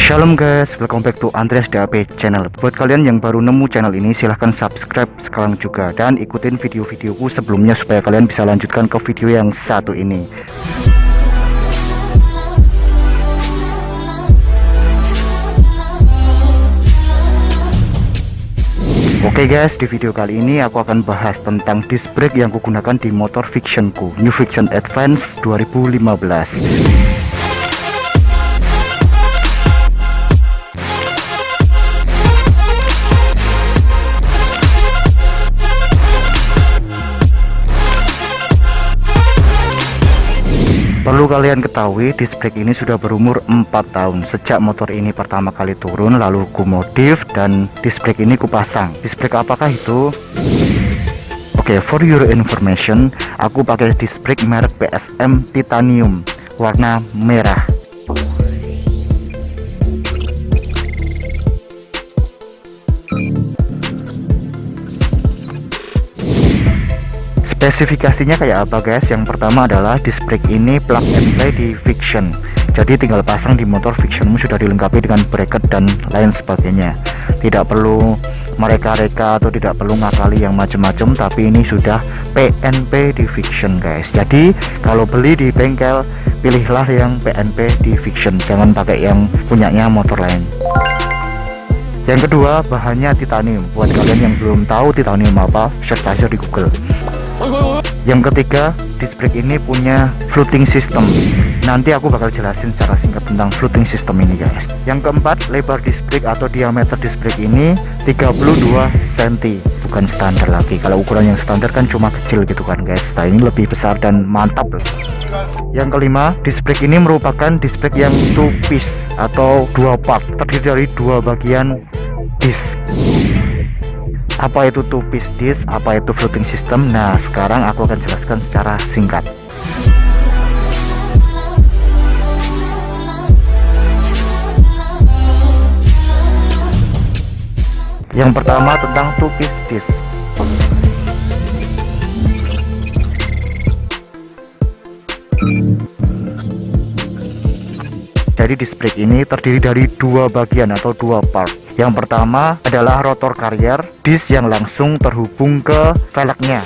Shalom guys, welcome back to Andreas DAP channel. Buat kalian yang baru nemu channel ini, silahkan subscribe sekarang juga dan ikutin video-videoku sebelumnya supaya kalian bisa lanjutkan ke video yang satu ini. Oke guys, di video kali ini aku akan bahas tentang disc brake yang kugunakan di motor fictionku, New Fiction Advance 2015. Perlu kalian ketahui, disc brake ini sudah berumur 4 tahun sejak motor ini pertama kali turun, lalu ku modif dan disc brake ini kupasang. Disc brake apakah itu? Oke, for your information, aku pakai disc brake merek PSM Titanium warna merah. Spesifikasinya kayak apa guys? Yang pertama adalah disc brake ini plug and play di Fiction, jadi tinggal pasang di motor fictionmu, sudah dilengkapi dengan bracket dan lain sebagainya. Tidak perlu mereka-reka atau tidak perlu ngakali yang macam-macam, tapi ini sudah PNP di Fiction guys. Jadi kalau beli di bengkel, pilihlah yang PNP di Fiction, jangan pakai yang punyanya motor lain. Yang kedua, bahannya titanium. Buat kalian yang belum tahu titanium apa, search aja di Google. Yang ketiga, disc brake ini punya floating system. Nanti aku bakal jelasin secara singkat tentang floating system ini guys. Yang keempat, lebar disc brake atau diameter disc brake ini 32 cm, bukan standar lagi. Kalau ukuran yang standar kan cuma kecil gitu kan guys. Nah ini lebih besar dan mantap loh. Yang kelima, disc brake ini merupakan disc brake yang two piece atau dua part, terdiri dari dua bagian disc. Apa itu two piece disc, apa itu floating system? Nah sekarang aku akan jelaskan secara singkat. Yang pertama tentang two piece disc. Jadi disc brake ini terdiri dari dua bagian atau dua part. Yang pertama adalah rotor carrier, disc yang langsung terhubung ke velgnya,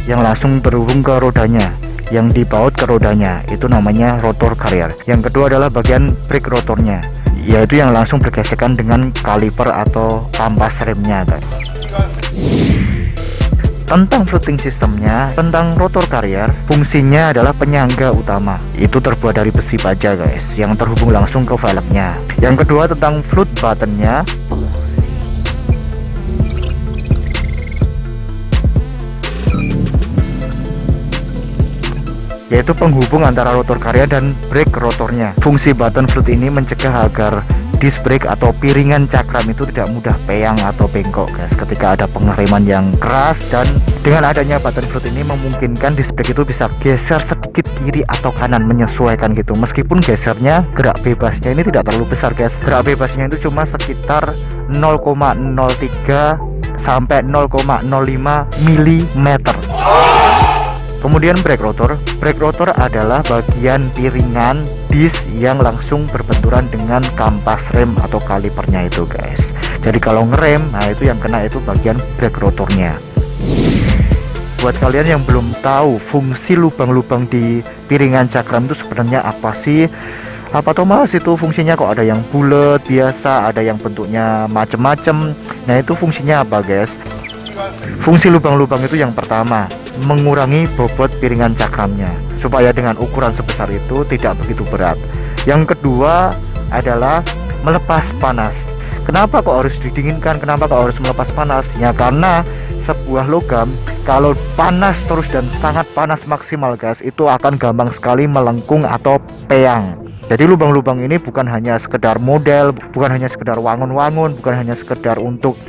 yang langsung terhubung ke rodanya, yang dibaut ke rodanya, itu namanya rotor carrier. Yang kedua adalah bagian brake rotornya, yaitu yang langsung bergesekan dengan kaliper atau kampas remnya guys. Tentang floating systemnya, tentang rotor carrier, fungsinya adalah penyangga utama. Itu terbuat dari besi baja guys, yang terhubung langsung ke velgnya. Yang kedua tentang float buttonnya. Yaitu penghubung antara rotor carrier dan brake rotornya. Fungsi button float ini mencegah agar disc brake atau piringan cakram itu tidak mudah peyang atau bengkok guys ketika ada pengereman yang keras, dan dengan adanya button fruit ini memungkinkan disc brake itu bisa geser sedikit kiri atau kanan menyesuaikan gitu. Meskipun gesernya gerak bebasnya ini tidak terlalu besar guys, gerak bebasnya itu cuma sekitar 0,03 sampai 0,05 mm. Kemudian brake rotor adalah bagian piringan disk yang langsung berbenturan dengan kampas rem atau kalipernya itu guys. Jadi kalau ngerem, nah itu yang kena itu bagian brake rotornya. Buat kalian yang belum tahu fungsi lubang-lubang di piringan cakram itu sebenarnya apa sih? Apa Thomas itu fungsinya kok ada yang bulat biasa, ada yang bentuknya macem-macem. Nah itu fungsinya apa guys? Fungsi lubang-lubang itu yang pertama, mengurangi bobot piringan cakramnya supaya dengan ukuran sebesar itu tidak begitu berat. Yang kedua adalah melepas panas. Kenapa kok harus didinginkan? Kenapa kok harus melepas panas? Ya karena sebuah logam kalau panas terus dan sangat panas maksimal guys, itu akan gampang sekali melengkung atau peyang. Jadi lubang-lubang ini bukan hanya sekedar model, bukan hanya sekedar wangun-wangun, bukan hanya sekedar untuk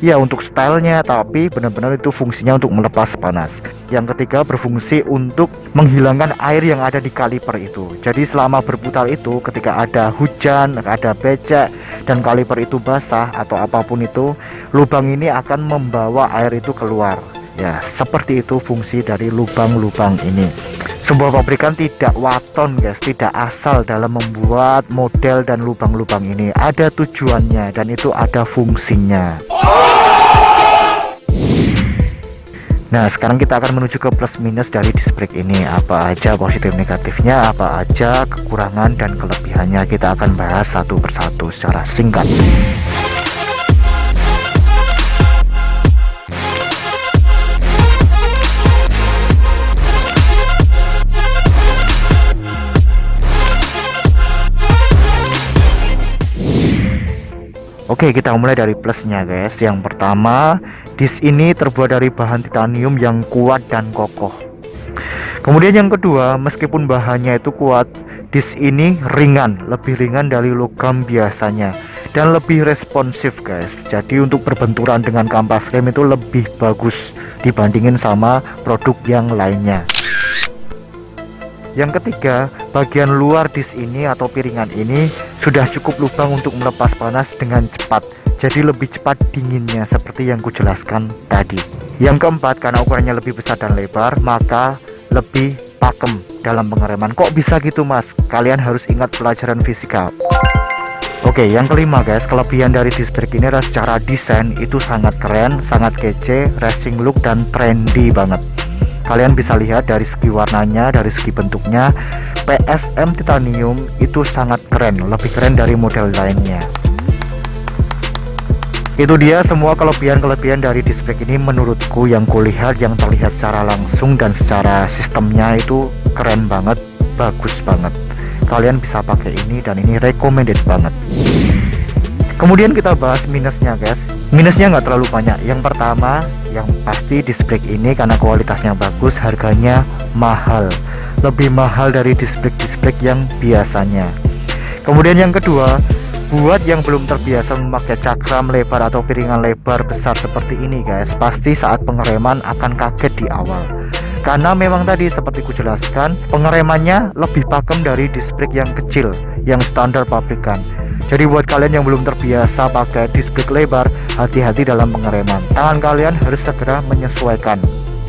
stylenya, tapi benar-benar itu fungsinya untuk melepas panas. Yang ketiga berfungsi untuk menghilangkan air yang ada di kaliper itu. Jadi selama berputar itu, ketika ada hujan, ada becek, dan kaliper itu basah atau apapun itu, lubang ini akan membawa air itu keluar. Ya, seperti itu fungsi dari lubang-lubang ini. Sebuah pabrikan tidak waton guys, tidak asal dalam membuat model dan lubang-lubang ini. Ada tujuannya dan itu ada fungsinya. Nah sekarang kita akan menuju ke plus minus dari disc brake ini. Apa aja positif negatifnya, apa aja kekurangan dan kelebihannya, kita akan bahas satu persatu secara singkat. Oke, kita mulai dari plusnya guys. Yang pertama, disk ini terbuat dari bahan titanium yang kuat dan kokoh. Kemudian yang kedua, meskipun bahannya itu kuat, disk ini ringan, lebih ringan dari logam biasanya dan lebih responsif guys. Jadi untuk berbenturan dengan kampas rem itu lebih bagus dibandingin sama produk yang lainnya. Yang ketiga, bagian luar disk ini atau piringan ini sudah cukup lubang untuk melepas panas dengan cepat. Jadi lebih cepat dinginnya seperti yang kujelaskan tadi. Yang keempat, karena ukurannya lebih besar dan lebar, maka lebih pakem dalam pengereman. Kok bisa gitu mas? Kalian harus ingat pelajaran fisika. Oke, yang kelima guys, kelebihan dari disc brake ini adalah secara desain itu sangat keren, sangat kece, racing look dan trendy banget. Kalian bisa lihat dari segi warnanya, dari segi bentuknya, PSM titanium itu sangat keren, lebih keren dari model lainnya. Itu dia semua kelebihan-kelebihan dari disc brake ini menurutku yang kulihat, yang terlihat secara langsung dan secara sistemnya itu keren banget, bagus banget. Kalian bisa pakai ini dan ini recommended banget. Kemudian kita bahas minusnya guys. Minusnya nggak terlalu banyak. Yang pertama, yang pasti disc brake ini karena kualitasnya bagus, harganya mahal, lebih mahal dari disc brake yang biasanya. Kemudian yang kedua, buat yang belum terbiasa memakai cakram lebar atau piringan lebar besar seperti ini guys, pasti saat pengereman akan kaget di awal. Karena memang tadi seperti kujelaskan, pengeremannya lebih pakem dari disc brake yang kecil, yang standar pabrikan. Jadi buat kalian yang belum terbiasa pakai disc brake lebar, hati-hati dalam pengereman. Tangan kalian harus segera menyesuaikan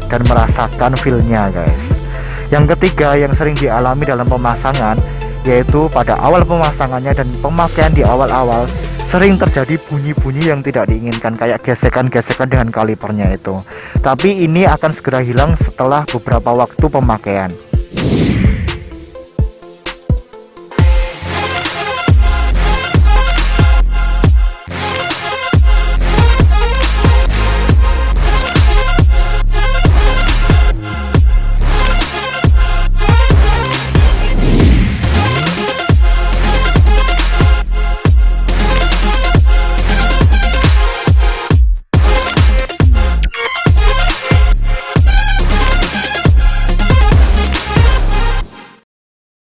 dan merasakan feel-nya guys. Yang ketiga yang sering dialami dalam pemasangan, yaitu pada awal pemasangannya dan pemakaian di awal-awal, sering terjadi bunyi-bunyi yang tidak diinginkan, kayak gesekan-gesekan dengan kalipernya itu. Tapi ini akan segera hilang setelah beberapa waktu pemakaian.